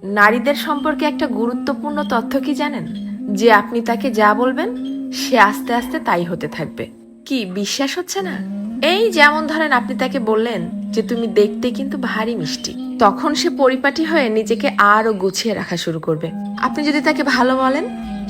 নারীদের সম্পর্কে একটা গুরুত্বপূর্ণ তথ্য কি জানেন? যে আপনি তাকে যা বলবেন সে আস্তে আস্তে তাই হতে থাকবে। কি বিশ্বাস হচ্ছে না? এই যেমন ধরেন আপনি তাকে বললেন যে তুমি দেখতে কিন্তু ভারী মিষ্টি, তখন সে পরিপাটি হয়ে নিজেকে আরো গুছিয়ে রাখা শুরু করবে। আপনি যদি তাকে ভালো বলেন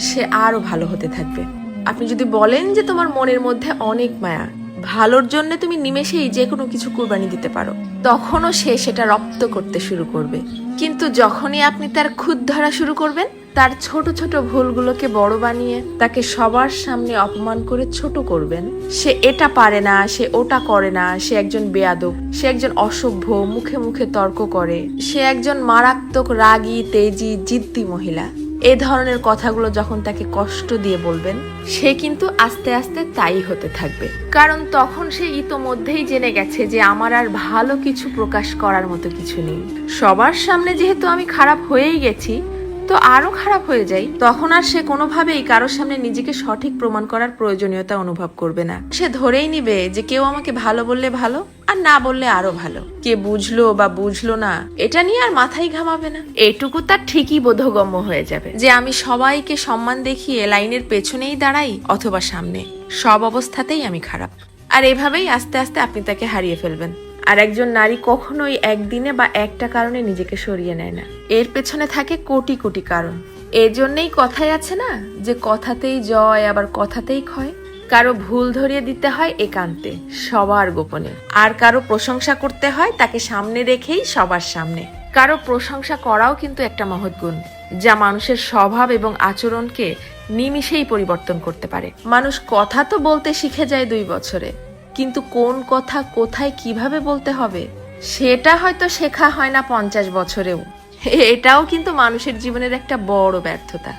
সে আরো ভালো হতে থাকবে। আপনি যদি বলেন যে তোমার মনের মধ্যে অনেক মায়া, ভালোর জন্য তুমি নিমেষেই যে কোনো কিছু কুরবানি দিতে পারো, তখনও সে সেটা রপ্ত করতে শুরু করবে। কিন্তু যখনই আপনি তার খুঁত ধরা শুরু করবেন, তার ছোট ছোট ভুলগুলোকে বড় বানিয়ে তাকে সবার সামনে অপমান করে ছোট করবেন, সে এটা পারে না, সে ওটা করে না, সে একজন বেয়াদব, সে একজন অসভ্য, মুখে মুখে তর্ক করে, সে একজন মারাত্মক রাগী তেজি জিদ্দি মহিলা, এ ধরনের কথাগুলো যখন তাকে কষ্ট দিয়ে বলবেন, সে কিন্তু আস্তে আস্তে তাই হতে থাকবে। কারণ তখন সে ইতোমধ্যেই জেনে গেছে যে আমার আর ভালো কিছু প্রকাশ করার মতো কিছু নেই। সবার সামনে যেহেতু আমি খারাপ হয়েই গেছি, তো আরো খারাপ হয়ে যাই। তখন আর সে কোনোভাবেই কারোর সামনে নিজেকে সঠিক প্রমাণ করার প্রয়োজনীয়তা অনুভব করবে না। সে ধরেই নিবে যে কেউ আমাকে ভালো বললে ভালো, আর না বললে আরো ভালো। কে বুঝলো বা বুঝলো না এটা নিয়ে আর মাথায় ঘামাবে না। এটুকু তার ঠিকই বোধগম্য হয়ে যাবে যে আমি সবাইকে সম্মান দেখিয়ে লাইনের পেছনেই দাঁড়াই অথবা সামনে, সব অবস্থাতেই আমি খারাপ। আর এভাবেই আস্তে আস্তে আপনি তাকে হারিয়ে ফেলবেন। আর একজন নারী কখনোই একদিনে বা একটা কারণে নিজেকে সরিয়ে নেয় না, এর পেছনে থাকে কোটি কোটি কারণ। এর জন্যই কথাই আছে না যে কথাতেই জয় আবার কথাতেই ক্ষয়। কারো ভুল ধরিয়ে দিতে হয় একান্তে, সবার গোপনে। আর কারো প্রশংসা করতে হয় তাকে সামনে রেখেই সবার সামনে। কারো প্রশংসা করাও কিন্তু একটা মহৎ গুণ, যা মানুষের স্বভাব এবং আচরণকে নিমিষেই পরিবর্তন করতে পারে। মানুষ কথা তো বলতে শিখে যায় 2 বছরে, কিন্তু কোন কথা কোথায় কিভাবে বলতে হবে সেটা হয়তো শেখা হয় না 50 বছরেও। এটাও কিন্তু মানুষের জীবনের একটা বড় ব্যর্থতা।